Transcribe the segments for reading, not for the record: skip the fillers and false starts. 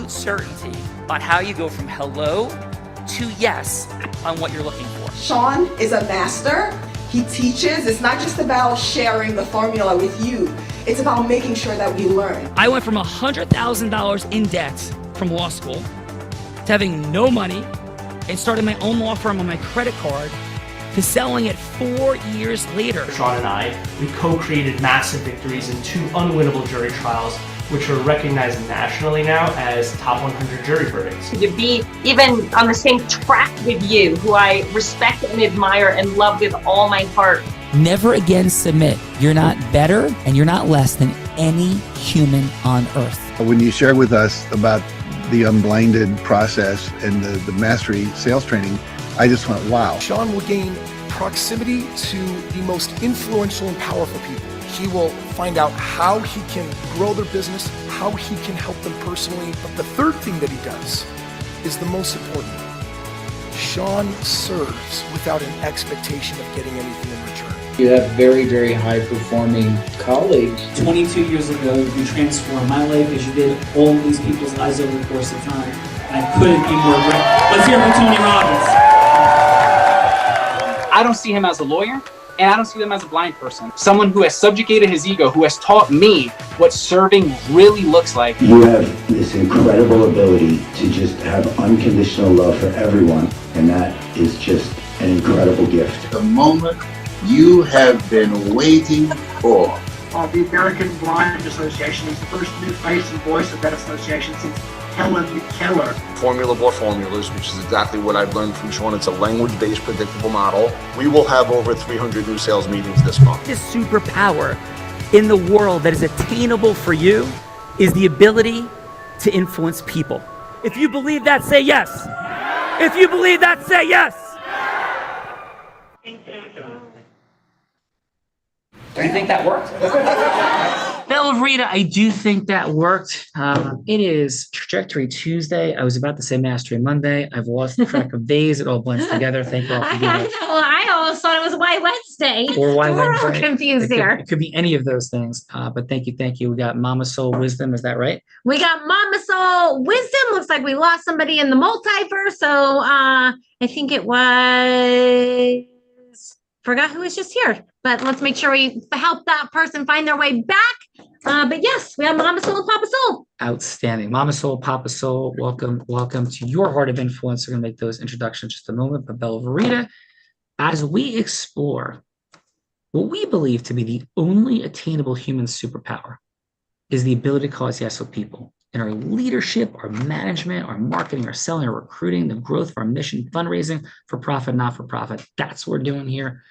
absolute certainty on how you go from hello to yes on what you're looking for. Sean is a master. He teaches. It's not just about sharing the formula with you. It's about making sure that we learn. I went from $100,000 in debt from law school to having no money and starting my own law firm on my credit card to selling it 4 years later. Sean and I, we co-created massive victories in 2 unwinnable jury trials, which are recognized nationally now as top 100 jury verdicts. To be even on the same track with you, who I respect and admire and love with all my heart. Never again submit. You're not better and you're not less than any human on earth. When you shared with us about the unblinded process and the mastery sales training, I just went, wow. Sean will gain proximity to the most influential and powerful people. He will find out how he can grow their business, how he can help them personally. But the third thing that he does is the most important. Sean serves without an expectation of getting anything in return. You have very, very high-performing colleagues. 22 years ago, you transformed my life as you did all these people's lives over the course of time. And I couldn't be more grateful. Let's hear from Tony Robbins. I don't see him as a lawyer, and I don't see him as a blind person. Someone who has subjugated his ego, who has taught me what serving really looks like. You have this incredible ability to just have unconditional love for everyone, and that is just an incredible gift. The moment you have been waiting for. The American Blind Association is the first new face and voice of that association since Helen Keller. Formula for formulas, which is exactly what I've learned from Sean. It's a language-based predictable model. We will have over 300 new sales meetings this month. This superpower in the world that is attainable for you is the ability to influence people. If you believe that, say yes. If you believe that, say yes. Do you think that worked? Bella Rita, I do think that worked. It is Trajectory Tuesday. I was about to say Mastery Monday. I've lost track of days. It all blends together. Thank you all for doing it. I always thought it was White Wednesday. Or Why We're Wednesday. all confused here. It could be any of those things. But thank you. We got Mama Soul Wisdom. Is that right? We got Mama Soul Wisdom. Looks like we lost somebody in the multiverse. So I think it was... Forgot who was just here. But let's make sure we help that person find their way back. But yes, we have Mama Soul and Papa Soul. Outstanding. Mama Soul, Papa Soul, welcome to your Heart of Influence. We're going to make those introductions in just a moment. But Bella Verita, as we explore what we believe to be the only attainable human superpower is the ability to cause yes with people. In our leadership, our management, our marketing, our selling, our recruiting, the growth of our mission, fundraising, for profit, not for profit. That's what we're doing here.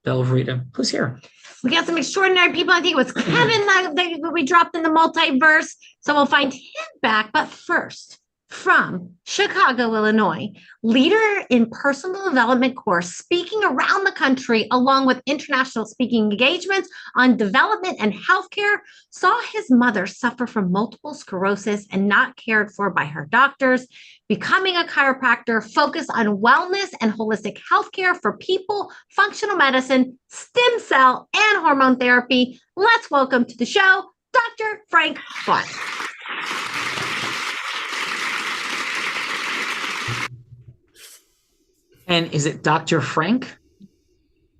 Bella Verita, who's here? We got some extraordinary people. I think it was Kevin that we dropped in the multiverse. So we'll find him back. But first, from Chicago, Illinois, leader in personal development course, speaking around the country, along with international speaking engagements on development and healthcare, saw his mother suffer from multiple sclerosis and not cared for by her doctors, becoming a chiropractor focused on wellness and holistic healthcare for people, functional medicine, stem cell, and hormone therapy. Let's welcome to the show, Dr. Frank Butt. And is it Dr. Frank?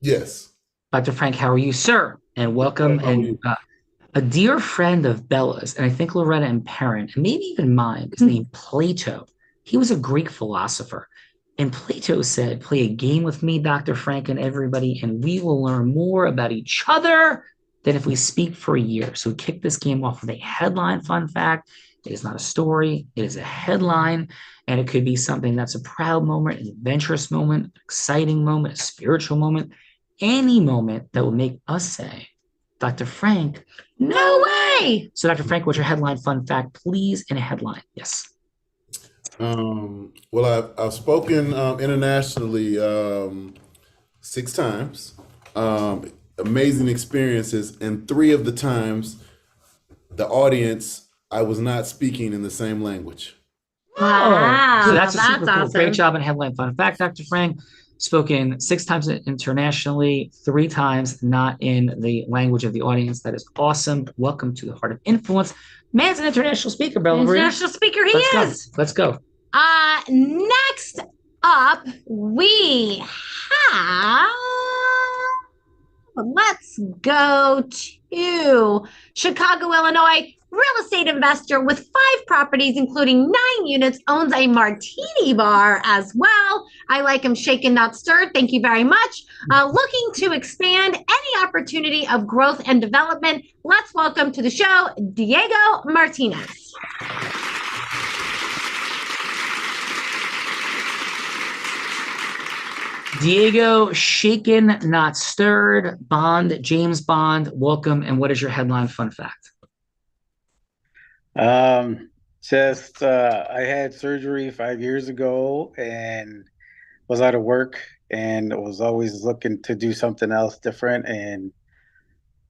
Yes. Dr. Frank, how are you, sir? And welcome. And a dear friend of Bella's, and I think Loretta and Perrin, and maybe even mine, is named Plato. He was a Greek philosopher. And Plato said, play a game with me, Dr. Frank, and everybody, and we will learn more about each other than if we speak for a year. So we kick this game off with a headline fun fact. It is not a story. It is a headline. And it could be something that's a proud moment, an adventurous moment, an exciting moment, a spiritual moment, any moment that will make us say, Dr. Frank, no way. So Dr. Frank, what's your headline fun fact, please, in a headline? Yes. Well, I've spoken internationally 6 times. Amazing experiences. And 3 of the times, the audience, I was not speaking in the same language. Wow. So that's super cool. Awesome. Great job in headline fun fact, Dr. Frank. Spoken 6 times internationally, 3 times not in the language of the audience. That is awesome. Welcome to the Heart of Influence. Man's an international speaker, Bella Marie. International speaker he Let's is. Go. Let's go. Next up, we have. Let's go to Chicago, Illinois. Real estate investor with 5 properties, including 9 units, owns a martini bar as well. I like him shaken, not stirred. Thank you very much. Looking to expand any opportunity of growth and development. Let's welcome to the show, Diego Martinez. Diego, shaken, not stirred. Bond, James Bond, welcome. And what is your headline fun fact? I had surgery 5 years ago and was out of work and was always looking to do something else different. And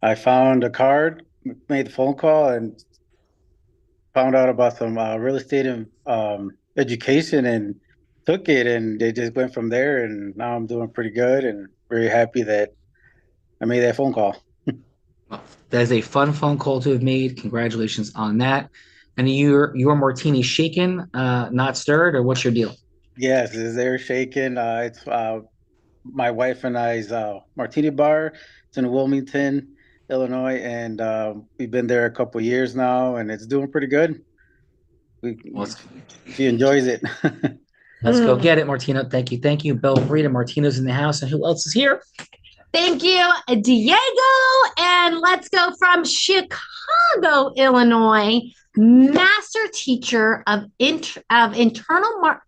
I found a card, made the phone call, and found out about some real estate education and took it, and they just went from there. And now I'm doing pretty good and very happy that I made that phone call. That is a fun phone call to have made. Congratulations on that. And your martini shaken, not stirred, or what's your deal? Yes, they're shaken. It's my wife and I's martini bar. It's in Wilmington, Illinois, and we've been there a couple of years now, and it's doing pretty good. She enjoys it. Let's go get it, Martino. Thank you. Thank you. Bella Brita, Martino's in the house. And who else is here? Thank you, Diego. And let's go from Chicago, Illinois. Master teacher of internal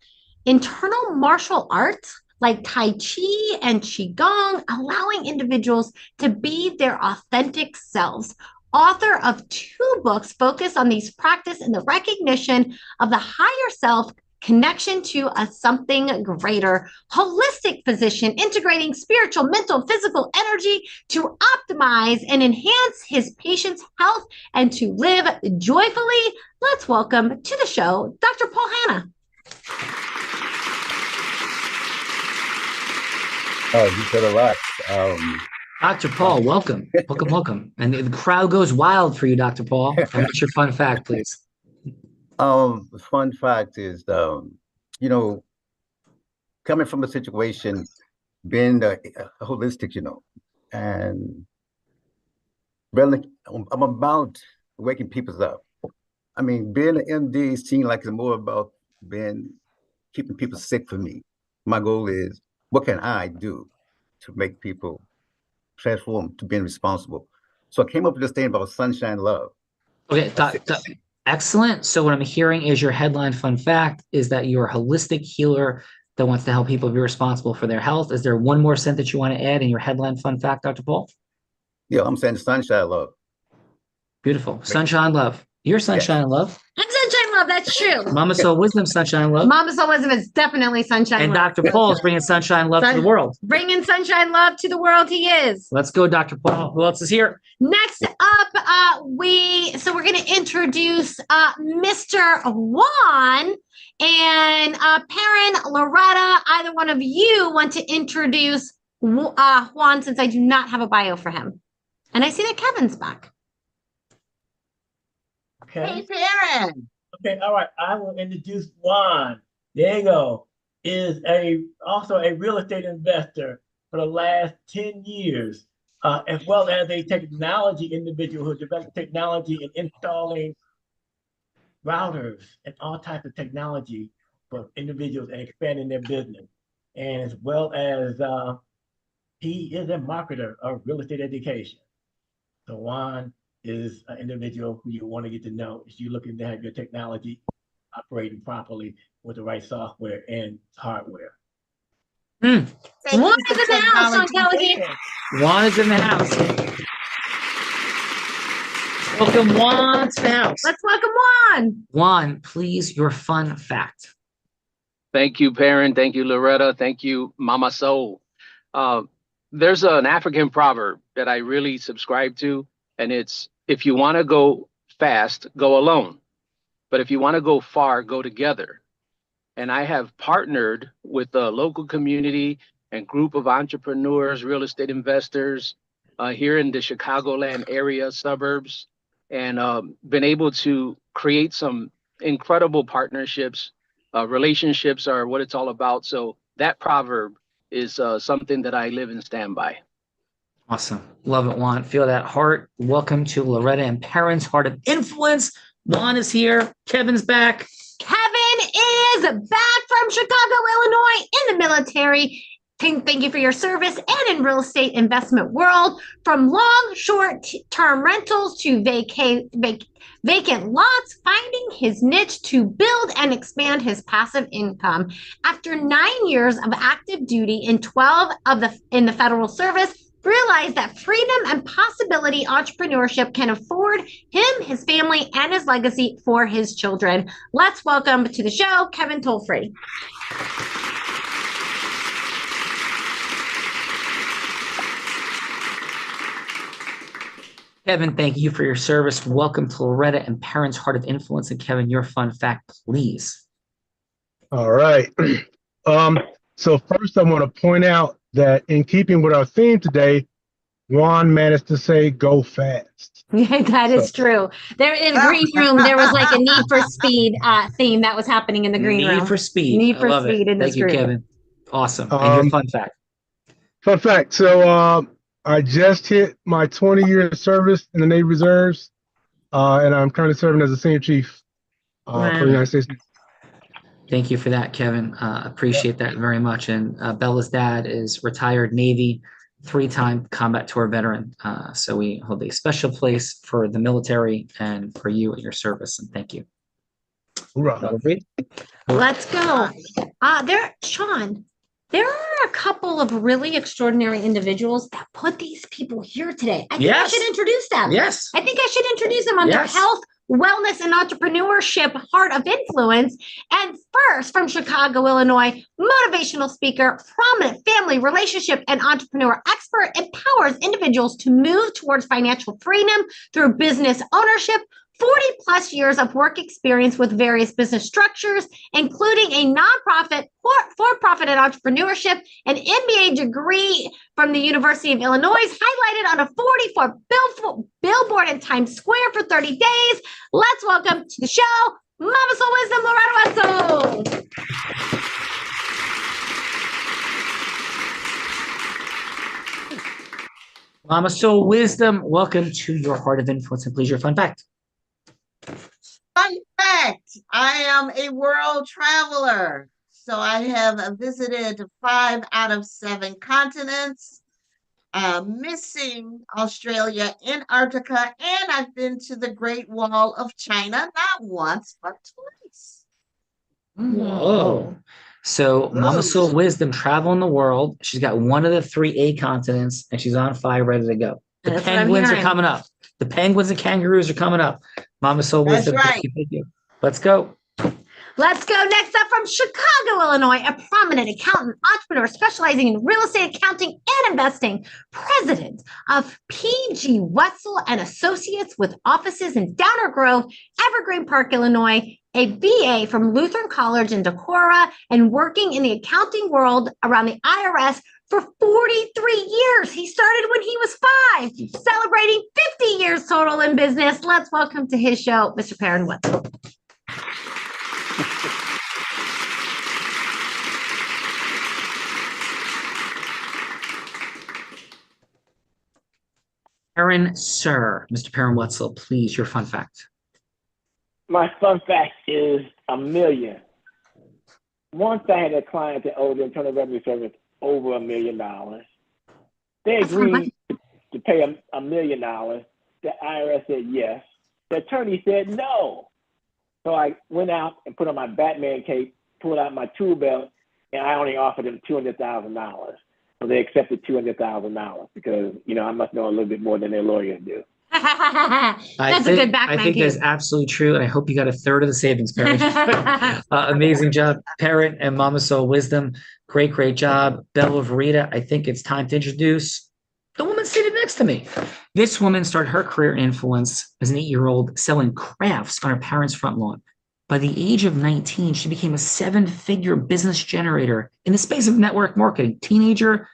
martial arts like Tai Chi and Qigong, allowing individuals to be their authentic selves. Author of 2 books focused on these practice and the recognition of the higher self, connection to a something greater, holistic physician integrating spiritual, mental, physical energy to optimize and enhance his patients' health and to live joyfully. Let's welcome to the show, Dr. Paul Hanna. Oh, you said a lot. Dr. Paul, welcome. Welcome. And the crowd goes wild for you, Dr. Paul. And what's your fun fact, please? The fun fact is, coming from a situation, being holistic, and really, I'm about waking people up. I mean, being an MD seems like it's more about keeping people sick for me. My goal is, what can I do to make people transform to being responsible? So I came up with this thing about sunshine love. Okay, excellent. So what I'm hearing is your headline fun fact is that you're a holistic healer that wants to help people be responsible for their health. Is there one more sentence you want to add in your headline fun fact, Dr. Paul? Yeah, I'm saying sunshine love. Beautiful. Sunshine love. You're sunshine love. I'm sunshine love. That's true. Mama Soul Wisdom, sunshine love. Mama Soul Wisdom is definitely sunshine and love. Dr. Paul is bringing sunshine love to the world. Bringing sunshine love to the world. He is. Let's go, Dr. Paul. Who else is here? Next up, we're going to introduce Mr. Juan and Perrin, Loretta. Either one of you want to introduce Juan, since I do not have a bio for him. And I see that Kevin's back. Okay. Hey, Perrin. Okay, all right. I will introduce Juan. Diego is also a real estate investor for the last 10 years, as well as a technology individual who developed technology in installing routers and all types of technology for individuals and expanding their business. And as well as he is a marketer of real estate education. So Juan is an individual who you want to get to know if you're looking to have your technology operating properly with the right software and hardware. Juan is in the house, Sean Kelly. Juan is in the house. Welcome Juan to the house. Let's welcome Juan. Juan, please, your fun fact. Thank you, Perrin. Thank you, Loretta. Thank you, Mama Soul. There's an African proverb that I really subscribe to, and it's, if you want to go fast, go alone. But if you want to go far, go together. And I have partnered with the local community and group of entrepreneurs, real estate investors here in the Chicagoland area suburbs and been able to create some incredible partnerships. Relationships are what it's all about. So that proverb is something that I live and stand by. Awesome. Love it, Juan. Feel that heart. Welcome to Loretta and Perrin's Heart of Influence. Juan is here. Kevin's back. Kevin is back from Chicago, Illinois, in the military. Thank you for your service and in real estate investment world. From long, short-term rentals to vacant lots, finding his niche to build and expand his passive income. After 9 years of active duty and 12 in the federal service, realized that freedom and possibility entrepreneurship can afford him, his family, and his legacy for his children. Let's welcome to the show, Kevin Tolfree. Kevin, thank you for your service. Welcome to Loretta and Perrin's Heart of Influence. And Kevin, your fun fact, please. All right. So first I want to point out that in keeping with our theme today, Juan managed to say go fast. Yeah, that is true. There in the green room, there was like a Need for Speed theme that was happening in the green room. Need for Speed. Need for I love Speed it. in this Thank you, group. Kevin. Awesome. And your fun fact. Fun fact. So I just hit my 20-year service in the Navy Reserves, and I'm currently serving as a senior chief for the United States. Thank you for that, Kevin. Appreciate that very much. And Bella's dad is retired Navy, 3-time combat tour veteran. So we hold a special place for the military and for you and your service. And thank you. Hoorah. Let's go. Sean, there are a couple of really extraordinary individuals that put these people here today. I think I should introduce them. Yes. I think I should introduce them on their health, wellness, and entrepreneurship heart of influence. And first, from Chicago, Illinois, motivational speaker, prominent family relationship and entrepreneur expert, empowers individuals to move towards financial freedom through business ownership. 40 plus years of work experience with various business structures, including a nonprofit, for-profit and entrepreneurship, an MBA degree from the University of Illinois, highlighted on a 44 billboard in Times Square for 30 days. Let's welcome to the show, Mama Soul Wisdom, Loretta Wetzel. Mama Soul Wisdom, welcome to your Heart of Influence. And please, your fun fact. Fun fact, I am a world traveler. So I have visited 5 out of 7 continents, missing Australia, Antarctica, and I've been to the Great Wall of China, not once, but twice. Whoa. So Mama Soul Wisdom, traveling the world. She's got one of the 3 A continents, and she's on fire, ready to go. The penguins are coming up. The penguins and kangaroos are coming up. Mama Soul Wisdom. That's right. Thank you. Let's go. Let's go. Next up from Chicago, Illinois, a prominent accountant, entrepreneur specializing in real estate accounting and investing, president of PG Wetzel and Associates with offices in Downer Grove, Evergreen Park, Illinois, a BA from Lutheran College in Decorah, and working in the accounting world around the IRS for 43 years. He started when he was 5, celebrating 50 years total in business. Let's welcome to his show, Mr. Perrin Wetzel. Perrin, sir, Mr. Perrin Wetzel, please, your fun fact. My fun fact is $1 million. Once I had a client that owed the Internal Revenue Service over $1 million. They agreed to pay $1 million. The IRS said yes. The attorney said no. So I went out and put on my Batman cape, pulled out my tool belt, and I only offered them $200,000. So they accepted $200,000 because, I must know a little bit more than their lawyers do. That's a good Batman I think cape. that's absolutely true. And I hope you got 1/3 of the savings, Perrin. Amazing job, Perrin and Mama Soul Wisdom. Great job. Bella Verita, I think it's time to introduce the woman seated next to me. This woman started her career in influence as an 8-year-old selling crafts on her parents' front lawn. By the age of 19, she became a 7-figure business generator in the space of network marketing. Teenager,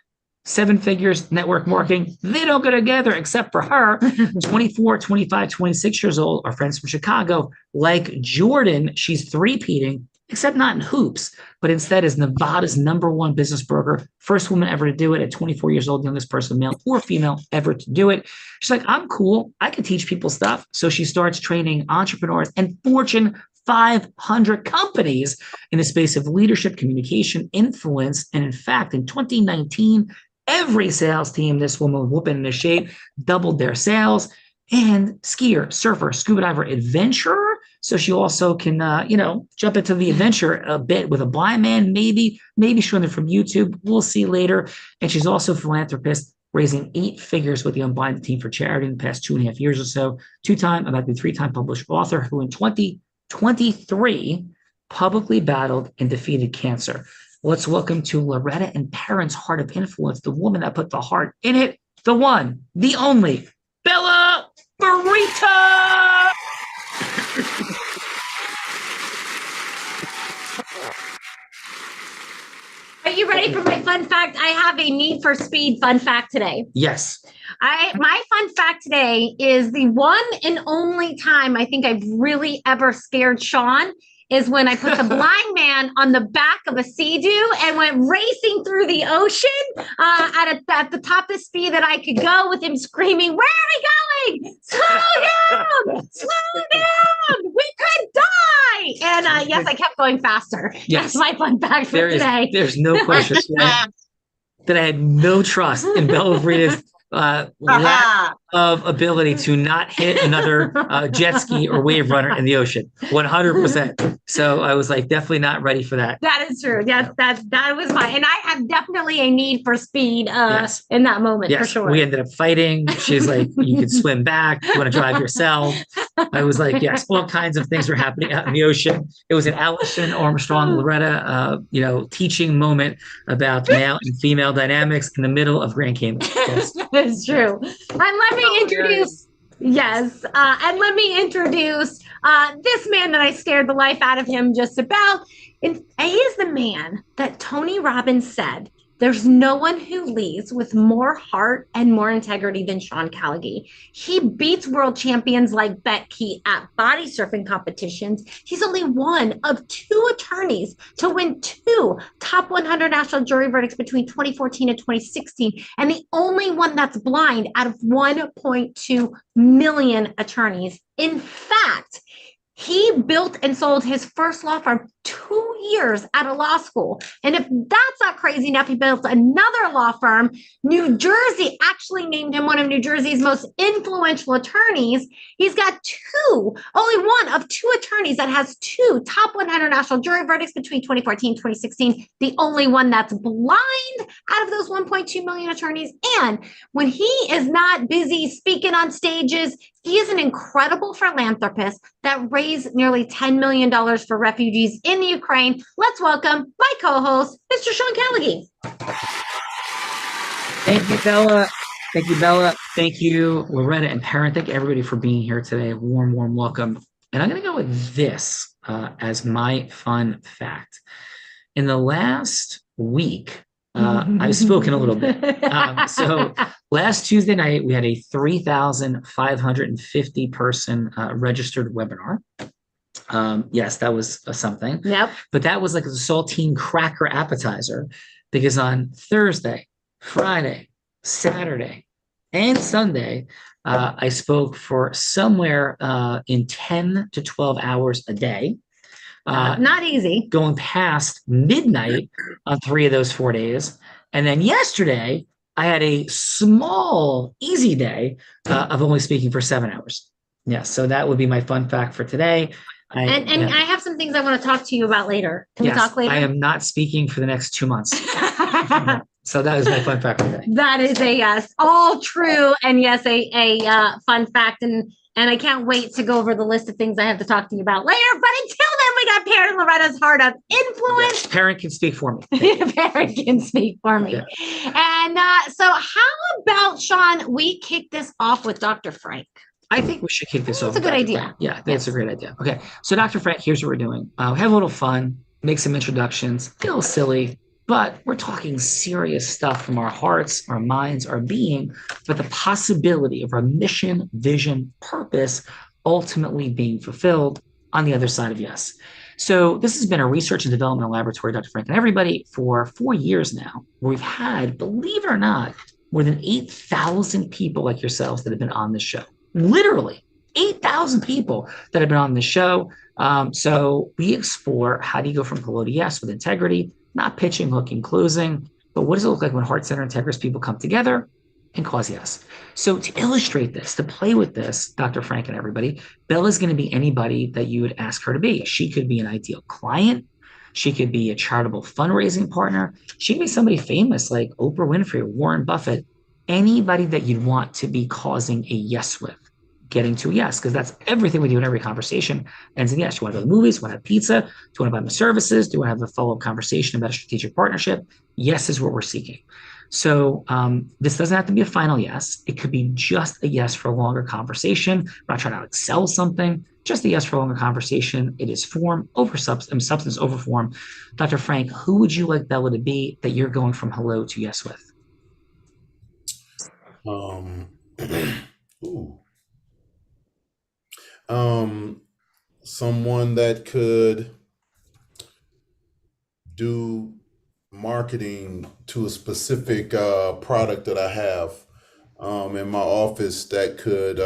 7 figures, network marketing, they don't go together except for her. 24, 25, 26 years old, our friends from Chicago. Like Jordan, she's three-peating, except not in hoops, but instead is Nevada's #1 business broker. First woman ever to do it at 24 years old, youngest person, male or female, ever to do it. She's like, I'm cool. I can teach people stuff. So she starts training entrepreneurs and Fortune 500 companies in the space of leadership, communication, influence. And in fact, in 2019, every sales team this woman was whooping into shape, doubled their sales. And skier, surfer, scuba diver, adventurer. So she also can, jump into the adventure a bit with a blind man, maybe showing them from YouTube. We'll see later. And she's also a philanthropist, raising 8 figures with the Unblinded team for charity in the past 2.5 years or so. 2-time, about to be 3-time published author who in 2023 publicly battled and defeated cancer. Let's welcome to Loretta and Perrin's Heart of Influence, the woman that put the heart in it, the one, the only, Bella Burrita! Are you ready for my fun fact? I have a Need for Speed fun fact today. Yes. My fun fact today is the one and only time I think I've really ever scared Sean is when I put the blind man on the back of a Sea-Doo and went racing through the ocean at the top of the speed that I could go with him screaming, "Where are we going? Slow down! Slow down! We could die!" And yes, I kept going faster. Yes. That's my fun fact for today. There's no question that I had no trust in Bella Burrita's lack of ability to not hit another jet ski or wave runner in the ocean. 100%. So I was like, definitely not ready for that. That is true. That was mine. And I have definitely a need for speed in that moment, for sure. We ended up fighting. She's like, you can swim back. You want to drive yourself? I was like, yes, all kinds of things were happening out in the ocean. It was an Allison Armstrong, Loretta, teaching moment about male and female dynamics in the middle of Grand Cayman. Yes. That is true. And let me introduce this man that I scared the life out of him just about. And he is the man that Tony Robbins said, there's no one who leads with more heart and more integrity than Sean Callagy. He beats world champions like Betke at body surfing competitions. He's only one of 2 attorneys to win 2 top 100 national jury verdicts between 2014 and 2016, and the only one that's blind out of 1.2 million attorneys. In fact, he built and sold his first law firm 2 years out of law school. And if that's not crazy enough, he built another law firm. New Jersey actually named him one of New Jersey's most influential attorneys. He's got only one of 2 attorneys that has 2 top 100 national jury verdicts between 2014 and 2016. The only one that's blind out of those 1.2 million attorneys. And when he is not busy speaking on stages, he is an incredible philanthropist that raised nearly $10 million for refugees in the Ukraine. Let's welcome my co-host, Mr. Sean Callagy. Thank you, Bella. Thank you, Bella. Thank you, Loretta and Perrin. Thank you, everybody, for being here today. Warm, warm welcome. And I'm going to go with this as my fun fact. In the last week, I've spoken a little bit. So last Tuesday night, we had a 3,550 person registered webinar. Yes, that was something. Yep. But that was like a saltine cracker appetizer, because on Thursday, Friday, Saturday, and Sunday, I spoke for somewhere in 10 to 12 hours a day. Not easy. Going past midnight on 3 of those 4 days. And then yesterday, I had a small, easy day of only speaking for 7 hours. Yeah, so that would be my fun fact for today. I have some things I want to talk to you about later. Can we talk later? I am not speaking for the next 2 months. So that is my fun fact for today. That is a yes, all true, and yes, a fun fact, and I can't wait to go over the list of things I have to talk to you about later. But until then, we got Perrin Loretta's Heart of Influence. Yes, Perrin can speak for me. Perrin can speak for me. Yeah. And so how about, Sean, we kick this off with Dr. Frank? I think we should kick this off. That's a good idea. Frank. Yeah, that's a great idea. Okay, so Dr. Frank, here's what we're doing. Have a little fun, make some introductions, get a little silly, but we're talking serious stuff from our hearts, our minds, our being, but the possibility of our mission, vision, purpose ultimately being fulfilled on the other side of yes. So this has been a research and development laboratory, Dr. Frank and everybody, for 4 years now, where we've had, believe it or not, more than 8,000 people like yourselves that have been on this show. Literally 8,000 people that have been on the show. So we explore, how do you go from hello to yes with integrity, not pitching, hooking, closing, but what does it look like when heart center integrous people come together and cause yes? So to illustrate this, to play with this, Dr. Frank and everybody, Bella's going to be anybody that you would ask her to be. She could be an ideal client. She could be a charitable fundraising partner. She could be somebody famous like Oprah Winfrey or Warren Buffett, anybody that you'd want to be causing a yes with, getting to a yes, because that's everything we do in every conversation ends in yes. You want to go to the movies? Do you want to have pizza? Do you want to buy my services? Do you want to have a follow-up conversation about a strategic partnership? Yes is what we're seeking. So this doesn't have to be a final yes. It could be just a yes for a longer conversation. We're not trying to sell something, just a yes for a longer conversation. It is form over substance, substance over form. Dr. Frank, who would you like Bella to be that you're going from hello to yes with? Someone that could do marketing to a specific product that I have in my office that could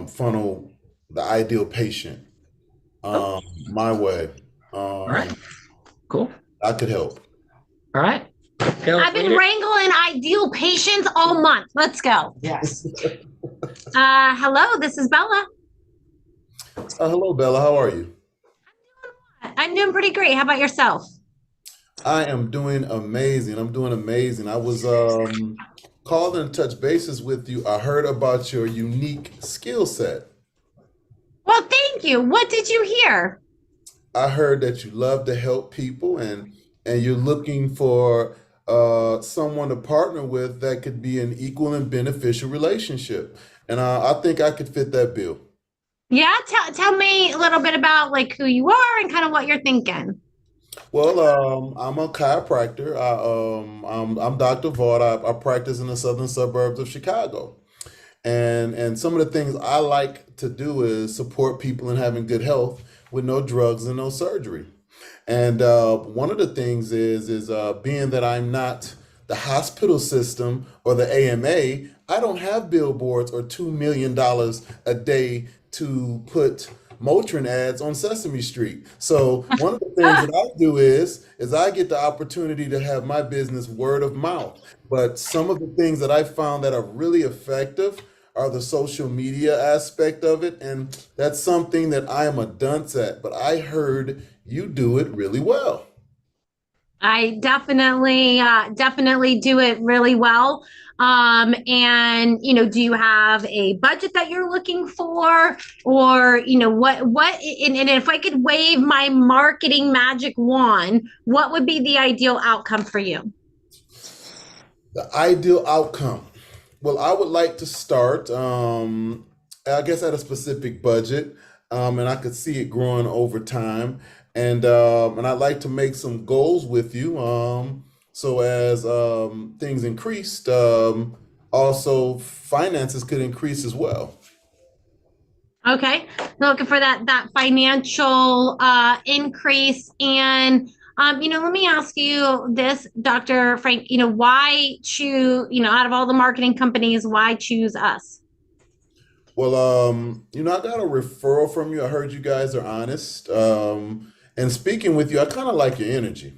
funnel the ideal patient my way. All right, cool. I could help. All right. I've been wrangling ideal patients all month. Let's go. Yes. Hello, this is Bella. Hello, Bella. How are you? I'm doing pretty great. How about yourself? I am doing amazing. I'm doing amazing. I was calling to touch bases with you. I heard about your unique skill set. Well, thank you. What did you hear? I heard that you love to help people and you're looking for someone to partner with that could be an equal and beneficial relationship. And I think I could fit that bill. Yeah, tell me a little bit about like who you are and kind of what you're thinking. Well, I'm a chiropractor. I'm Dr. Vaught. I practice in the southern suburbs of Chicago. And some of the things I like to do is support people in having good health with no drugs and no surgery. And one of the things is being that I'm not the hospital system or the AMA, I don't have billboards or $2 million a day to put Motrin ads on Sesame Street. So one of the things that I do is I get the opportunity to have my business word of mouth. But some of the things that I found that are really effective are the social media aspect of it. And that's something that I am a dunce at, but I heard you do it really well. I definitely do it really well. And, you know, do you have a budget that you're looking for, or, you know, what, and if I could wave my marketing magic wand, what would be the ideal outcome for you? The ideal outcome. Well, I would like to start, I guess at a specific budget, and I could see it growing over time. And I'd like to make some goals with you. So as things increased, also finances could increase as well. Okay, looking for that financial increase. And you know, let me ask you this, Dr. Frank. You know, why choose? You know, out of all the marketing companies, why choose us? Well, you know, I got a referral from you. I heard you guys are honest. And speaking with you, I kind of like your energy.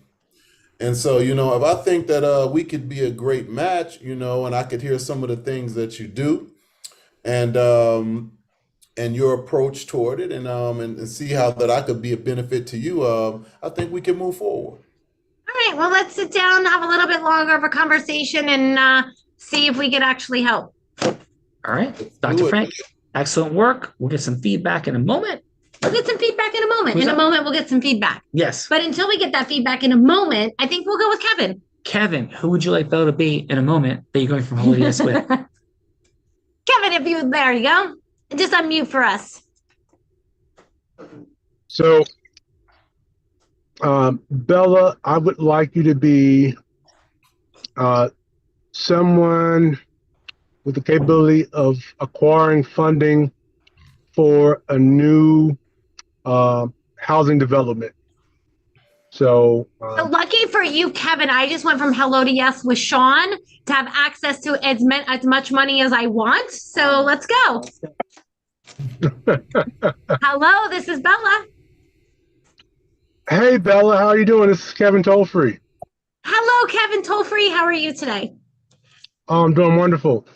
And so, you know, if I think that we could be a great match, you know, and I could hear some of the things that you do and your approach toward it and see how that I could be a benefit to you, I think we can move forward. All right, well, let's sit down, have a little bit longer of a conversation and see if we could actually help. All right, Dr. Frank, excellent work. We'll get some feedback in a moment. We'll get some feedback in a moment. In a moment, we'll get some feedback. Yes. But until we get that feedback in a moment, I think we'll go with Kevin. Kevin, who would you like Bella to be in a moment that you're going from hello to yes with? Kevin, if you, there you go. Just unmute for us. So Bella, I would like you to be someone with the capability of acquiring funding for a new housing development. So, So lucky for you, Kevin, I just went from hello to yes with Sean to have access to as much money as I want. So let's go. Hello, this is Bella. Hey, Bella, how are you doing? This is Kevin Tollfree. Hello, Kevin Tollfree. How are you today? I'm doing wonderful.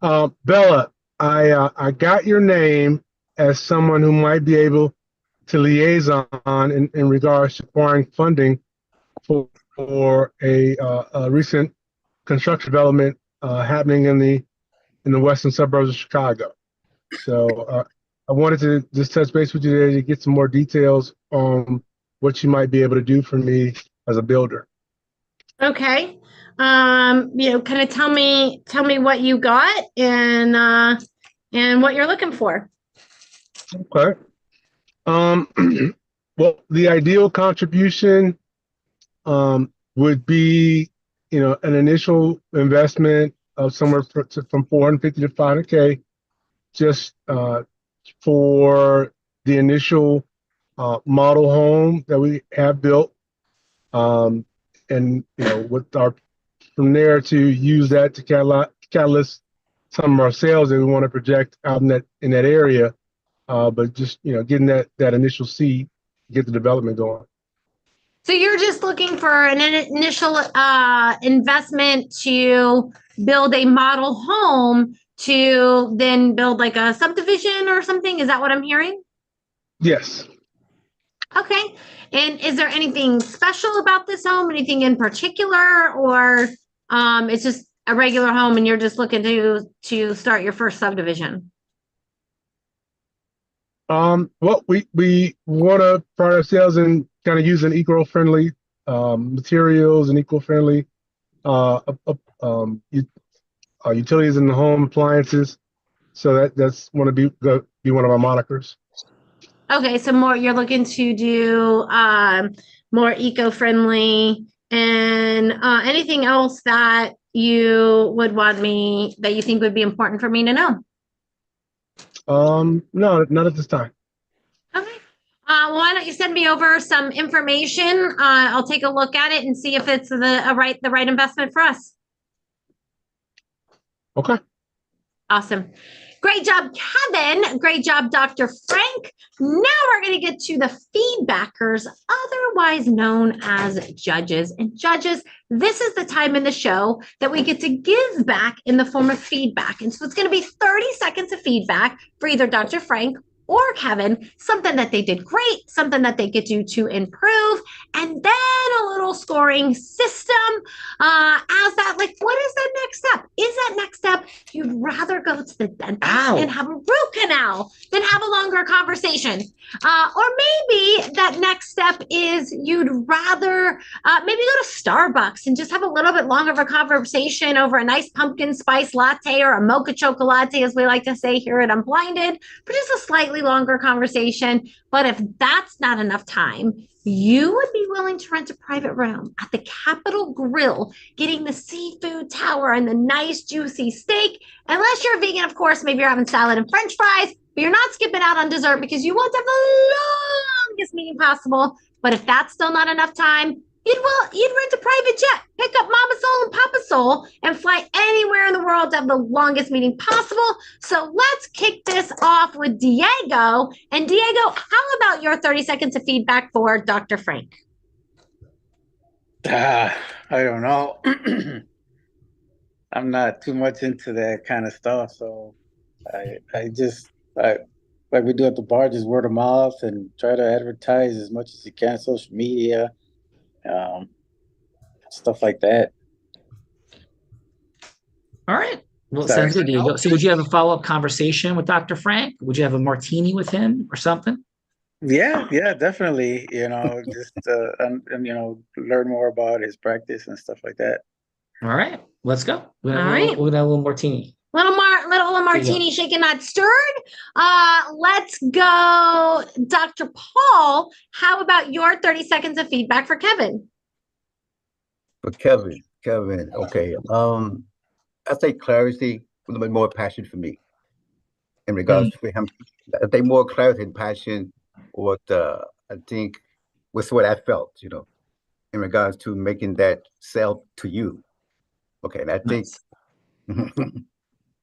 Bella, I got your name as someone who might be able to liaison in regards to acquiring funding for a recent construction development happening in the western suburbs of Chicago. So I wanted to just touch base with you today to get some more details on what you might be able to do for me as a builder. Okay. Kind of tell me what you got and what you're looking for. Okay. Well, the ideal contribution would be, an initial investment of somewhere from 450 to 500K, just for the initial model home that we have built, and from there to use that to catalyst some of our sales that we want to project out in that area. But just getting that initial seed, get the development going. So you're just looking for an initial investment to build a model home to then build like a subdivision or something? Is that what I'm hearing? Yes. Okay. And is there anything special about this home? Anything in particular, or it's just a regular home and you're just looking to start your first subdivision? Well, we want to pride ourselves in kind of using eco-friendly materials and eco-friendly utilities in the home, appliances. So that's want to be one of our monikers. Okay, so you're looking to do more eco-friendly, and anything else that you would want that you think would be important for me to know? No, not at this time. Okay. Why don't you send me over some information? I'll take a look at it and see if it's the right investment for us. Okay. Awesome. Great job, Kevin. Great job, Dr. Frank. Now we're going to get to the feedbackers, otherwise known as judges. And judges, this is the time in the show that we get to give back in the form of feedback. And so it's going to be 30 seconds of feedback for either Dr. Frank or Kevin, something that they did great, something that they could do to improve, and then a little scoring system as that, like, what is that next step? Is that next step you'd rather go to the dentist and have a root canal than have a longer conversation? Or maybe that next step is you'd rather maybe go to Starbucks and just have a little bit longer of a conversation over a nice pumpkin spice latte or a mocha chocolate, as we like to say here at Unblinded, but just a slightly longer conversation. But if that's not enough time, you would be willing to rent a private room at the Capitol Grill, getting the seafood tower and the nice juicy steak. Unless you're vegan, of course, maybe you're having salad and French fries, but you're not skipping out on dessert because you want to have the longest meeting possible. But if that's still not enough time, you'd rent a private jet, pick up Mama Soul and Papa Soul, and fly anywhere in the world to have the longest meeting possible. So let's kick this off with Diego. And Diego, how about your 30 seconds of feedback for Dr. Frank? I don't know. I'm not too much into that kind of stuff, so I just like we do at the bar, just word of mouth and try to advertise as much as you can, social media. Stuff like that. All right. Well, sounds good, Diego. So would you have a follow-up conversation with Dr. Frank? Would you have a martini with him or something? Yeah, definitely. Just and learn more about his practice and stuff like that. All right. Let's go. We're gonna have a little martini. Little little martini shaken, not stirred. Let's go, Dr. Paul. How about your 30 seconds of feedback for Kevin? For Kevin, okay. I say clarity, a little bit more passion for me in regards to him. I think more clarity and passion, what I think was what I felt, in regards to making that sell to you. Okay, and I think.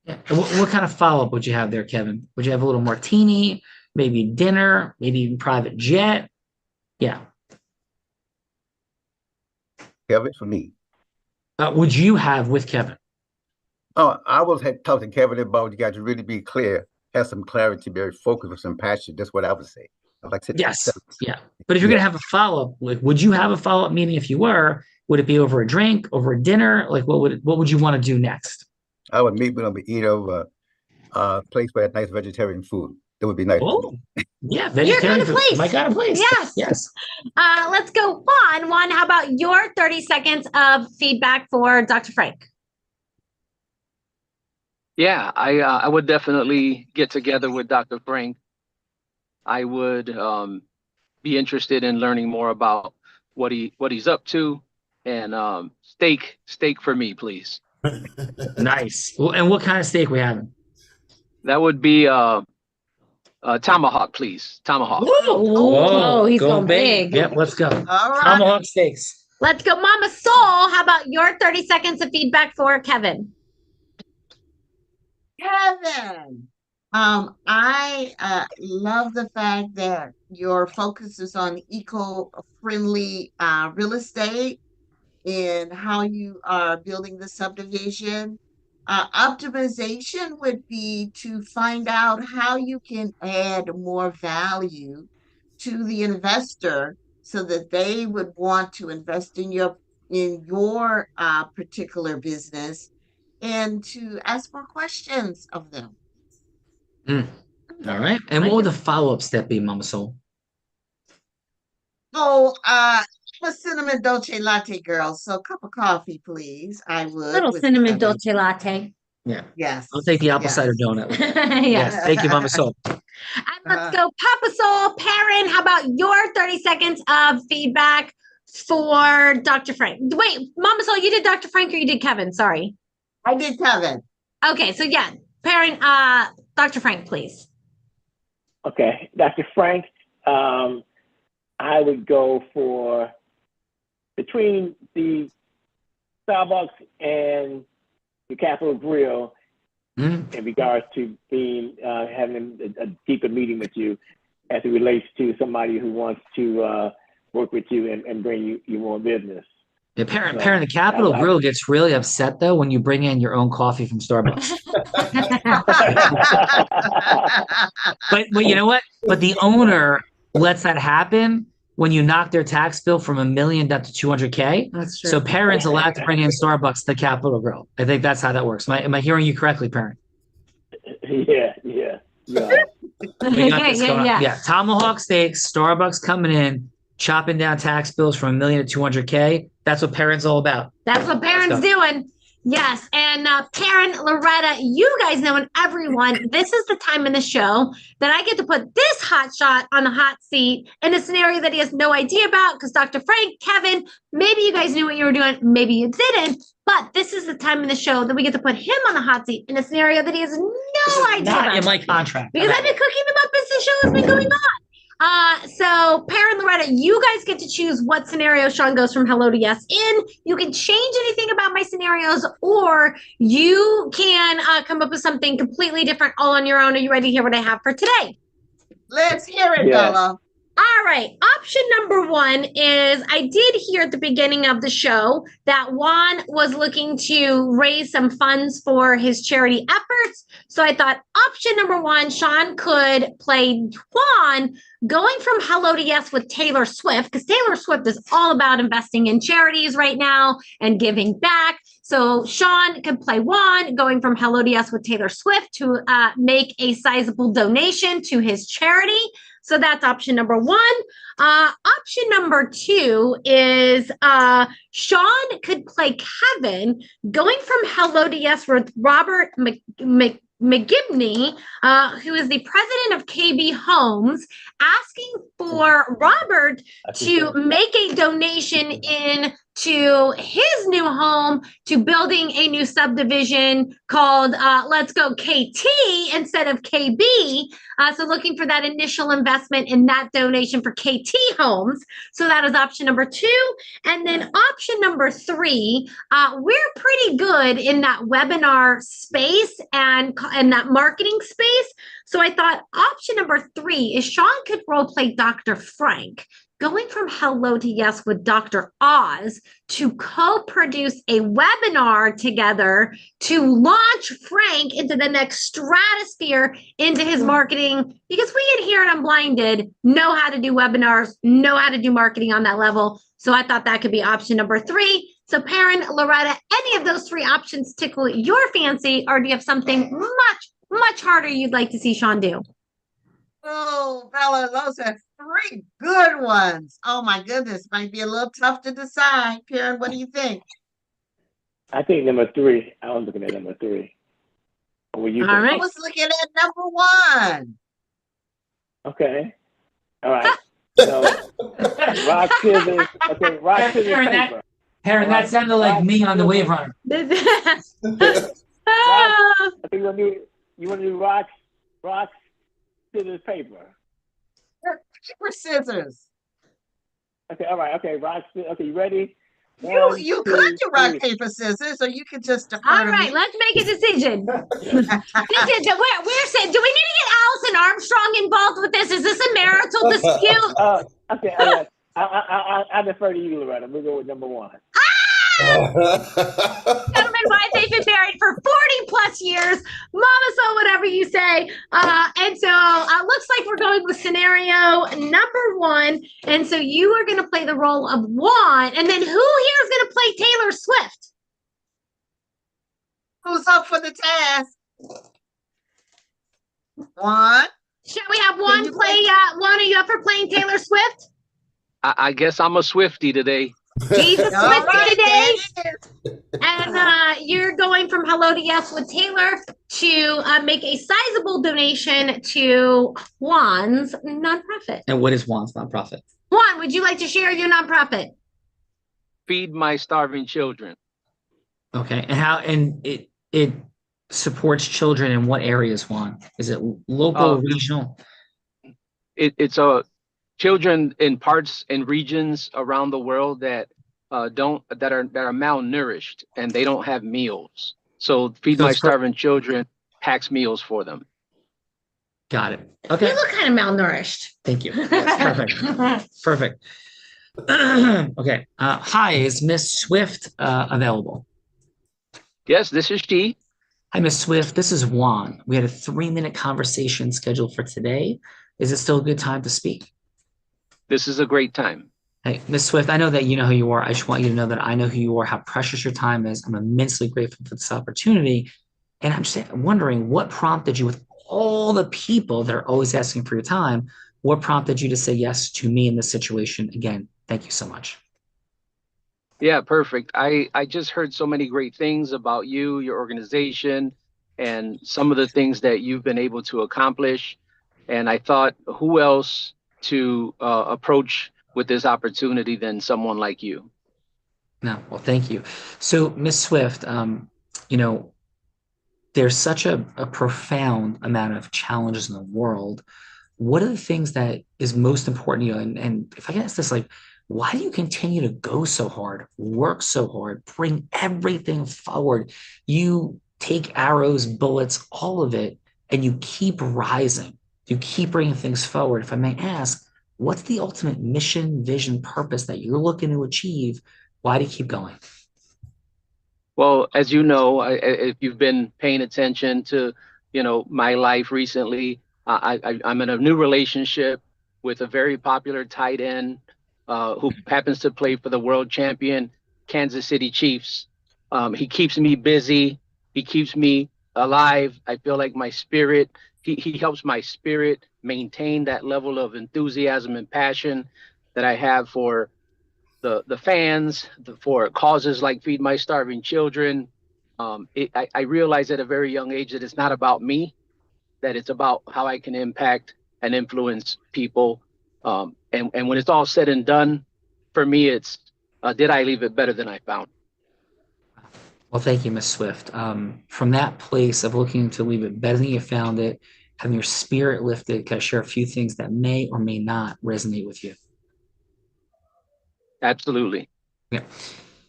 Yeah. What kind of follow-up would you have there, Kevin? Would you have a little martini, maybe dinner, maybe even private jet? Yeah. Kevin, for me. Would you have with Kevin? Oh, I was talking to Kevin about you got to really be clear, have some clarity, very focused with some passion. That's what I would say. I'd like to yes. Yeah. But if you're going to have a follow-up, like, would you have a follow-up meeting if you were? Would it be over a drink, over a dinner? Like, what would you want to do next? I would meet with them to eat over a place where nice vegetarian food. That would be nice. Oh, yeah, vegetarian food. My kind of place. Yes. Yes. Let's go, Juan. Juan, how about your 30 seconds of feedback for Dr. Frank? Yeah, I would definitely get together with Dr. Frank. I would be interested in learning more about what he's up to, and steak for me, please. Nice. Well, and what kind of steak we having? That would be tomahawk, please. Tomahawk. Whoa, he's going big. Yep, let's go. All right. Tomahawk steaks. Let's go, Mama Soul. How about your 30 seconds of feedback for Kevin? Kevin, I love the fact that your focus is on eco-friendly real estate and how you are building the subdivision. Optimization would be to find out how you can add more value to the investor so that they would want to invest in your particular business, and to ask more questions of them. All right. And what would the follow-up step be, Mama Soul? Oh, I'm a cinnamon dolce latte girl, so a cup of coffee, please. I would. Little cinnamon dolce latte. Yeah. Yes. I'll take the apple cider donut. Yes. Thank you, Mama Soul. And let's go, Papa Soul. Perrin, how about your 30 seconds of feedback for Dr. Frank? Wait, Mama Soul, you did Dr. Frank or you did Kevin? Sorry. I did Kevin. Okay, so yeah, Perrin, Dr. Frank, please. Okay, Dr. Frank, I would go for between the Starbucks and the Capitol Grill in regards to being having a deeper meeting with you as it relates to somebody who wants to work with you and bring you more business. Yeah, Perrin, the Capitol Grill gets really upset though when you bring in your own coffee from Starbucks. but you know what? But the owner lets that happen when you knock their tax bill from $1 million down to $200K. That's true. So Perrin's allowed to bring in Starbucks to the Capitol Grill. I think that's how that works. Am I hearing you correctly, Perrin? Yeah. Yeah. Tomahawk steaks, Starbucks coming in, chopping down tax bills from $1 million to $200K. That's what Perrin's all about. That's what Perrin's doing. Yes. And Perrin, Loretta, you guys know, and everyone, this is the time in the show that I get to put this hot shot on the hot seat in a scenario that he has no idea about, because Dr. Frank, Kevin, maybe you guys knew what you were doing, maybe you didn't, but this is the time in the show that we get to put him on the hot seat in a scenario that he has no idea Not about. in my contract. Because I've been cooking them up as the show has been going on. So Perrin, Loretta, you guys get to choose what scenario Sean goes from hello to yes in. You can change anything about my scenarios, or you can come up with something completely different all on your own. Are you ready to hear what I have for today? Let's hear it, Bella. All right. Option number one is, I did hear at the beginning of the show that Juan was looking to raise some funds for his charity efforts. So I thought option number one, Sean could play Juan going from hello to yes with Taylor Swift, because Taylor Swift is all about investing in charities right now and giving back. So Sean could play Juan going from hello to yes with Taylor Swift to make a sizable donation to his charity. So that's option number one. Option number two is Sean could play Kevin going from hello to yes with Robert McGibney, who is the president of KB Homes, asking for Robert to make a donation in to his new home to building a new subdivision called Let's Go KT instead of KB. So looking for that initial investment in that donation for KT Homes. So that is option number 2. And then option number 3, we're pretty good in that webinar space and that marketing space. So I thought option number 3 is Sean could role play Dr. Frank, going from hello to yes with Dr. Oz to co-produce a webinar together to launch Frank into the next stratosphere into his marketing, because we in here at Unblinded know how to do webinars, know how to do marketing on that level. So I thought that could be option number 3. So Perrin, Loretta, any of those 3 options tickle your fancy, or do you have something much harder you'd like to see Sean do? Oh, Bella, those are 3 good ones. Oh my goodness, might be a little tough to decide. Karen, what do you think? I think number 3. I was looking at number 3. What were you All thinking? right. I was looking at number 1. Okay. All right. So, rock, scissors. Okay, rock, scissors, paper. Perrin, that sounded like me on the Wave Runner. I think you want to do rock, scissors, paper. Paper, scissors. Okay, all right. Okay, rock, scissors. Okay, you ready? You could do rock, paper, scissors, or you could just defer All to right, me. let's make a decision. We're saying, do we need to get Allison Armstrong involved with this? Is this a marital dispute? Okay, all right. I defer to you, Loretta. We'll go with number 1. Gentlemen, why they've been married for 40 plus years. Mama Soul, whatever you say. And so looks like we're going with scenario number 1. And so you are going to play the role of Juan. And then who here is going to play Taylor Swift? Who's up for the task? Juan? Shall we have Juan play? Juan, are you up for playing Taylor Swift? I guess I'm a Swiftie today. He's a All Swiftie right, today. there it is. And you're going from hello to yes with Taylor to make a sizable donation to Juan's nonprofit. And what is Juan's nonprofit? Juan, would you like to share your nonprofit? Feed My Starving Children. Okay, and it supports children in what areas, Juan? Is it local, regional? It's children in parts and regions around the world that are malnourished and they don't have meals. So Feed My Starving Children packs meals for them. Got it. Okay. You look kind of malnourished. Thank you. Perfect. Perfect. Okay. Hi, is Miss Swift available? Yes, this is she. Hi, Miss Swift. This is Juan. We had a 3-minute conversation scheduled for today. Is it still a good time to speak? This is a great time. Hey, Miss Swift, I know that you know who you are. I just want you to know that I know who you are, how precious your time is. I'm immensely grateful for this opportunity. And I'm just wondering what prompted you, with all the people that are always asking for your time, what prompted you to say yes to me in this situation? Again, thank you so much. Yeah, perfect. I just heard so many great things about you, your organization, and some of the things that you've been able to accomplish. And I thought, who else to approach with this opportunity than someone like you? No, well, thank you. So, Miss Swift, there's such a profound amount of challenges in the world. What are the things that is most important to you? And if I can ask this, why do you continue to go so hard, work so hard, bring everything forward? You take arrows, bullets, all of it, and you keep rising. You keep bringing things forward. If I may ask, what's the ultimate mission, vision, purpose that you're looking to achieve? Why do you keep going? Well, as you know, if you've been paying attention to, my life recently, I'm in a new relationship with a very popular tight end who happens to play for the world champion Kansas City Chiefs. He keeps me busy. He keeps me alive. I feel like my spirit, he helps my spirit maintain that level of enthusiasm and passion that I have for the fans, for causes like Feed My Starving Children, I realized at a very young age that it's not about me, that it's about how I can impact and influence people. And when it's all said and done, for me, it's did I leave it better than I found? Well, thank you, Ms. Swift. From that place of looking to leave it better than you found it, having your spirit lifted, can I share a few things that may or may not resonate with you? Absolutely. Yeah.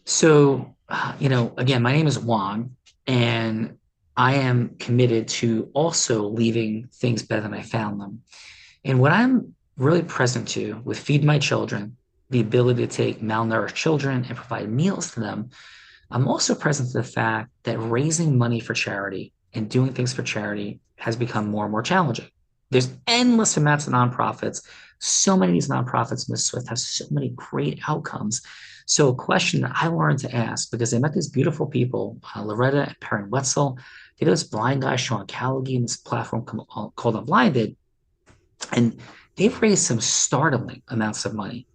So, again, my name is Juan, and I am committed to also leaving things better than I found them. And what I'm really present to with Feed My Children, the ability to take malnourished children and provide meals to them, I'm also present to the fact that raising money for charity and doing things for charity has become more and more challenging. There's endless amounts of nonprofits. So many of these nonprofits, Ms. Swift, have so many great outcomes. So a question that I learned to ask, because I met these beautiful people, Loretta and Perrin Wetzel, they know this blind guy, Sean Callaghan, and this platform called Unblinded, and they've raised some startling amounts of money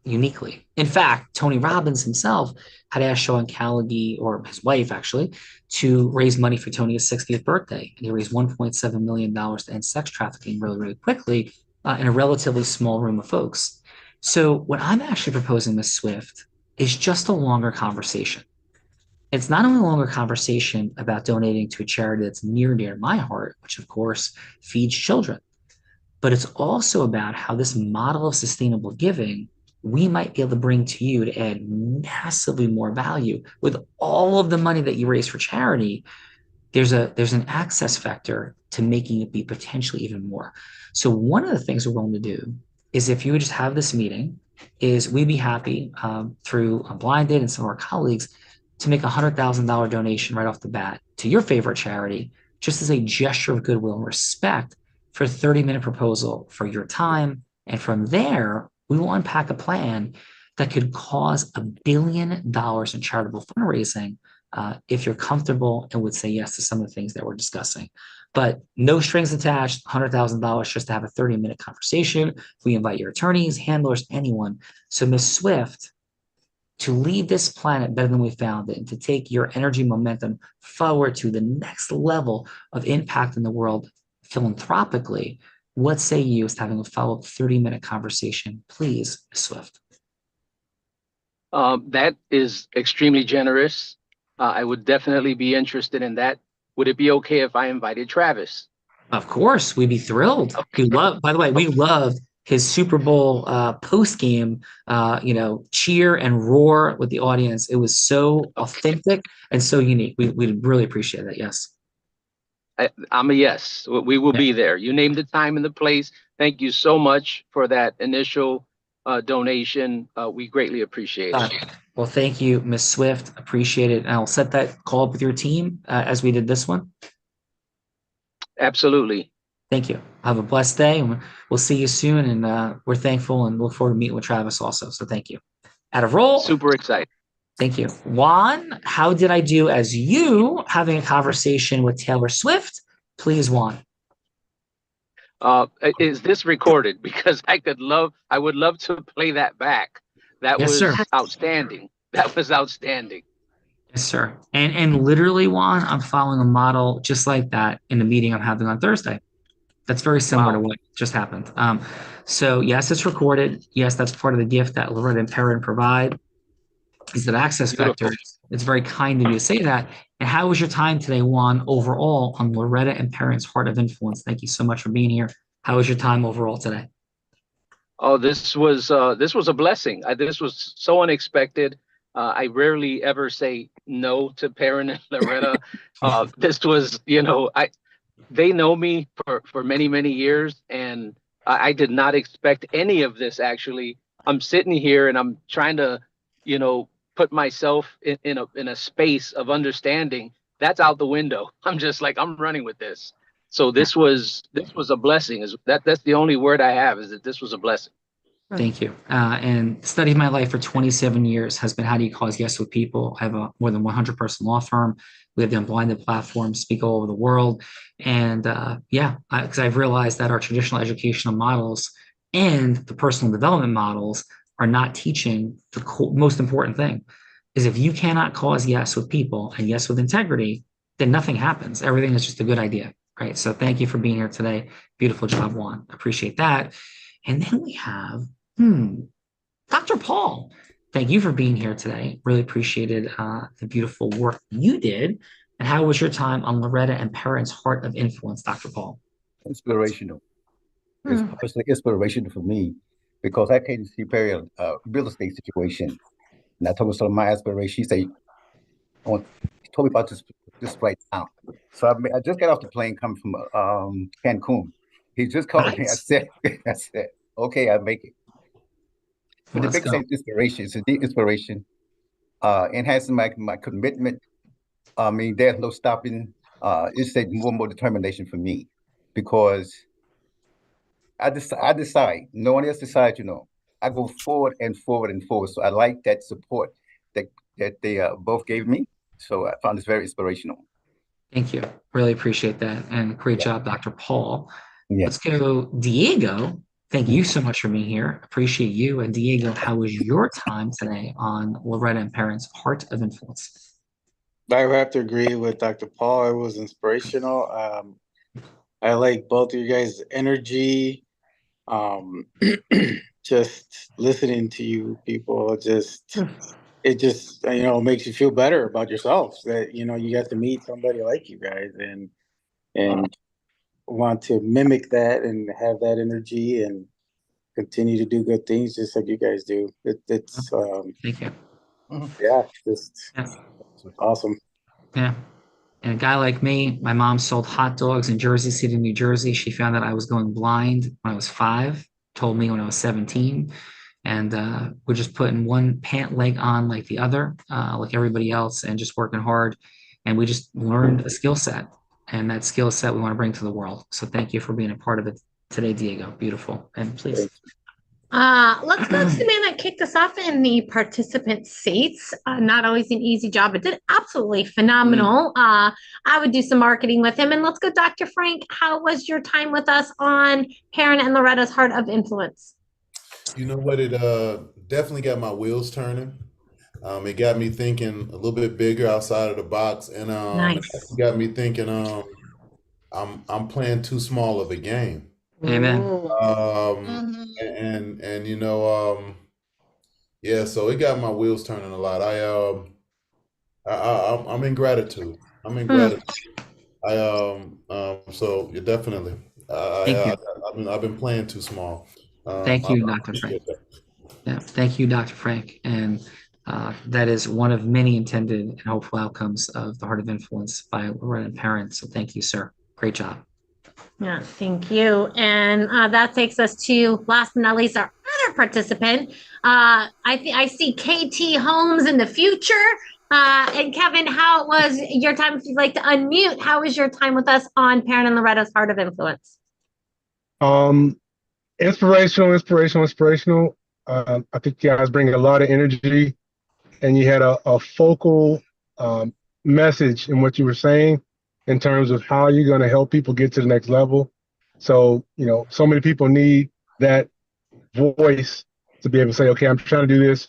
uniquely. In fact, Tony Robbins himself had asked Sean Callaghan, or his wife actually, to raise money for Tony's 60th birthday. And he raised $1.7 million to end sex trafficking really, really quickly in a relatively small room of folks. So what I'm actually proposing, Ms. Swift, is just a longer conversation. It's not only a longer conversation about donating to a charity that's near and dear to my heart, which of course feeds children, but it's also about how this model of sustainable giving we might be able to bring to you to add massively more value. With all of the money that you raise for charity, there's an access factor to making it be potentially even more. So one of the things we're willing to do is, if you would just have this meeting, is we'd be happy through Blinded and some of our colleagues to make a $100,000 donation right off the bat to your favorite charity, just as a gesture of goodwill and respect for a 30-minute proposal for your time. And from there, we will unpack a plan that could cause $1 billion in charitable fundraising if you're comfortable and would say yes to some of the things that we're discussing. But no strings attached, $100,000 just to have a 30-minute conversation. We invite your attorneys, handlers, anyone. So Ms. Swift, to leave this planet better than we found it and to take your energy momentum forward to the next level of impact in the world philanthropically, what say you is having a follow-up 30-minute conversation, please, Ms. Swift? That is extremely generous. I would definitely be interested in that. Would it be okay if I invited Travis? Of course, we'd be thrilled. Okay. By the way, we loved his Super Bowl post-game, cheer and roar with the audience. It was so authentic and so unique. We'd really appreciate that. Yes. I'm a yes. We will be there. You named the time and the place. Thank you so much for that initial donation. We greatly appreciate it. Well, thank you, Ms. Swift. Appreciate it. And I'll set that call up with your team as we did this one. Absolutely. Thank you. Have a blessed day. And we'll see you soon. And we're thankful and look forward to meeting with Travis also. So thank you. Out of roll. Super excited. Thank you. Juan, how did I do as you having a conversation with Taylor Swift? Please, Juan. Is this recorded? Because I would love to play that back. That was outstanding. That was outstanding. Yes, sir. And literally, Juan, I'm following a model just like that in the meeting I'm having on Thursday. That's very similar to what just happened. So yes, it's recorded. Yes, that's part of the gift that Loretta and Perrin provide. Is that access factor? It's very kind of you to say that. And how was your time today, Juan, overall on Loretta and Perrin's Heart of Influence? Thank you so much for being here. How was your time overall today? Oh, this was a blessing. This was so unexpected. I rarely ever say no to Perrin and Loretta. This was, they know me for many, many years, and I did not expect any of this. Actually, I'm sitting here and I'm trying to, put myself in a space of understanding. That's out the window. I'm just like, I'm running with this. So this was a blessing. That's the only word I have, is that this was a blessing. Thank you. And study of my life for 27 years has been, how do you cause yes with people? I have a more than 100-person law firm. We have the Unblinded platform, speak all over the world. And because I've realized that our traditional educational models and the personal development models are not teaching the most important thing, is if you cannot cause yes with people and yes with integrity, then nothing happens. Everything is just a good idea, right? So thank you for being here today. Beautiful job, Juan. Appreciate that. And then we have Dr. Paul. Thank you for being here today. Really appreciated the beautiful work you did. And how was your time on Loretta and Perrin's Heart of Influence, Dr. Paul? Inspirational. It's personally inspirational for me because I came to see Perry real estate situation. And I told her some of my aspirations. She said, she told me about this right now. So I just got off the plane coming from Cancun. He just called me. I said, okay, I make it. But the biggest thing is inspiration. It's a deep inspiration. Enhancing my commitment. I mean, there's no stopping. It's a more and more determination for me because I decide. No one else decides, I go forward and forward and forward. So I like that support that they both gave me. So I found this very inspirational. Thank you. Really appreciate that. And great job, Dr. Paul. Yeah. Let's go, Diego. Thank you so much for being here. Appreciate you. And Diego, how was your time today on Loretta and Perrin's Heart of Influence? I would have to agree with Dr. Paul. It was inspirational. I like both of you guys' energy. Just listening to you people, it just makes you feel better about yourself that you got to meet somebody like you guys and want to mimic that and have that energy and continue to do good things just like you guys do. It's thank you. Yeah, awesome. Yeah. And a guy like me, my mom sold hot dogs in Jersey City, New Jersey. She found out I was going blind when I was 5, told me when I was 17. And we're just putting one pant leg on like the other, like everybody else, and just working hard. And we just learned a skill set. And that skill set we want to bring to the world. So thank you for being a part of it today, Diego. Beautiful. And please. Let's go to the man that kicked us off in the participant seats. Not always an easy job, but did absolutely phenomenal. I would do some marketing with him. And let's go, Dr. Frank. How was your time with us on Perrin and Loretta's Heart of Influence? You know what? It definitely got my wheels turning. It got me thinking a little bit bigger outside of the box, and it got me thinking I'm playing too small of a game. Amen. And yeah, so it got my wheels turning a lot. I'm in gratitude. So yeah, definitely. I've been playing too small. Thank you, Dr. Frank. Yeah, thank you, Dr. Frank. And that is one of many intended and hopeful outcomes of the Heart of Influence by Loretta and Perrin. So thank you, sir. Great job. Yeah, thank you. And that takes us to, last but not least, our other participant. I see KT Holmes in the future. And Kevin, how was your time? If you'd like to unmute, how was your time with us on Perrin and Loretta's Heart of Influence? Inspirational. I think you guys bring a lot of energy, and you had a focal message in what you were saying in terms of how you're going to help people get to the next level. So, so many people need that voice to be able to say, okay, I'm trying to do this,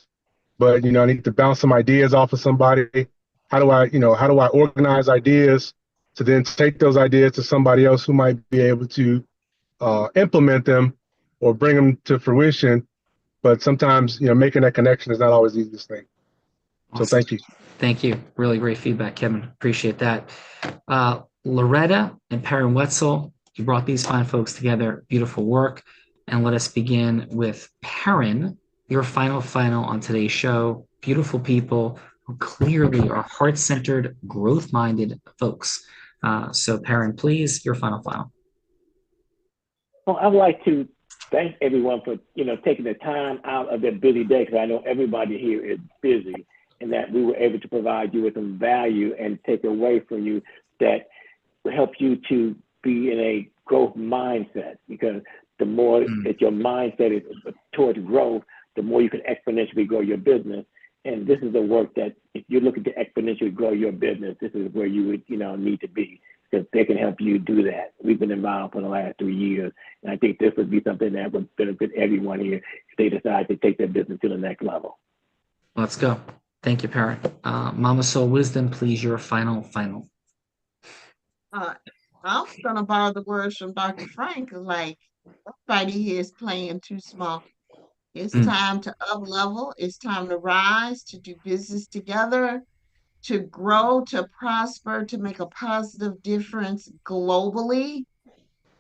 but, I need to bounce some ideas off of somebody. How do I organize ideas to then take those ideas to somebody else who might be able to implement them or bring them to fruition? But sometimes, making that connection is not always the easiest thing. So thank you. Thank you. Really great feedback, Kevin. Appreciate that. Loretta and Perrin Wetzel, you brought these fine folks together. Beautiful work. And let us begin with Perrin, your final on today's show. Beautiful people who clearly are heart-centered, growth-minded folks. So Perrin, please, your final. Well, I'd like to thank everyone for, taking the time out of their busy day, because I know everybody here is busy, and that we were able to provide you with some value and take away from you that will help you to be in a growth mindset, because the more that your mindset is towards growth, the more you can exponentially grow your business. And this is the work that if you're looking to exponentially grow your business, this is where you would, need to be, because they can help you do that. We've been involved for the last 3 years, and I think this would be something that would benefit everyone here if they decide to take their business to the next level. Let's go. Thank you, Parent. Mama Soul Wisdom, please, your final. I'm gonna borrow the words from Dr. Frank. Like, everybody here is playing too small. It's time to up level. It's time to rise, to do business together, to grow, to prosper, to make a positive difference globally.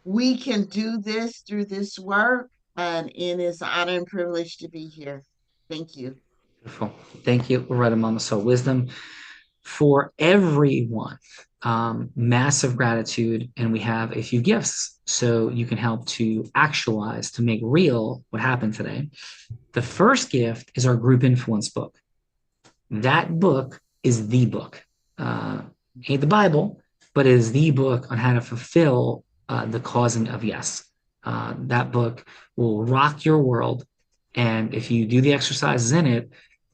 We can do this through this work, and it is an honor and privilege to be here. Thank you. Beautiful. Thank you, Loretta, Mama Soul Wisdom. For everyone, massive gratitude, and we have a few gifts so you can help to actualize, to make real what happened today. The first gift is our group influence book. That book is the book. Ain't the Bible, but it is the book on how to fulfill the causing of yes. That book will rock your world, and if you do the exercises in it,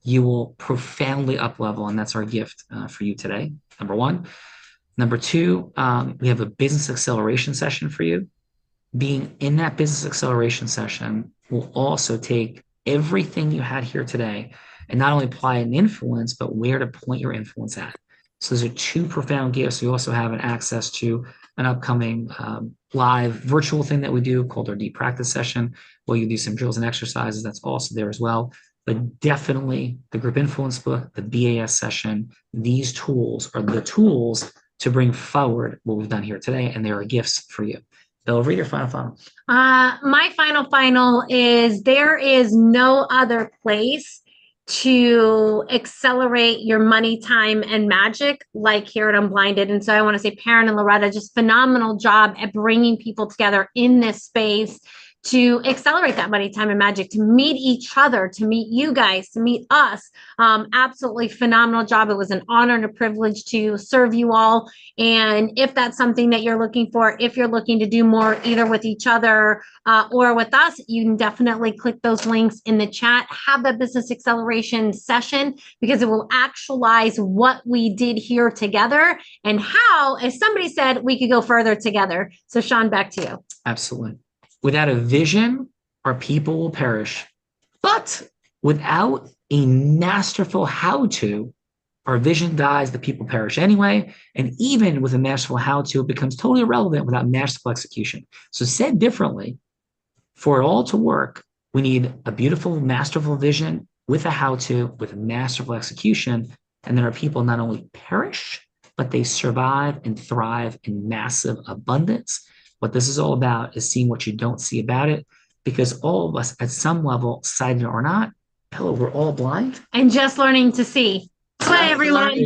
you will profoundly up level, and that's our gift for you today, number one. Number two, we have a business acceleration session for you. Being in that business acceleration session will also take everything you had here today and not only apply an influence, but where to point your influence at. So those are two profound gifts. We also have an access to an upcoming live virtual thing that we do called our deep practice session, where you do some drills and exercises. That's also there as well. But definitely the group influence book, the BAS session, these tools are the tools to bring forward what we've done here today, and there are gifts for you. Bill, read your final. My final is there is no other place to accelerate your money, time, and magic like here at Unblinded. And so I want to say Perrin and Loretta, just phenomenal job at bringing people together in this space to accelerate that money, time, and magic, to meet each other, to meet you guys, to meet us. Absolutely phenomenal job. It was an honor and a privilege to serve you all. And if that's something that you're looking for, if you're looking to do more either with each other or with us, you can definitely click those links in the chat. Have that business acceleration session, because it will actualize what we did here together and how, as somebody said, we could go further together. So Sean, back to you. Absolutely. Without a vision, our people will perish. But without a masterful how-to, our vision dies, the people perish anyway. And even with a masterful how-to, it becomes totally irrelevant without masterful execution. So said differently, for it all to work, we need a beautiful, masterful vision with a how-to, with masterful execution. And then our people not only perish, but they survive and thrive in massive abundance. What this is all about is seeing what you don't see about it, because all of us at some level, sighted or not, hello, we're all blind. And just learning to see. Bye, everyone.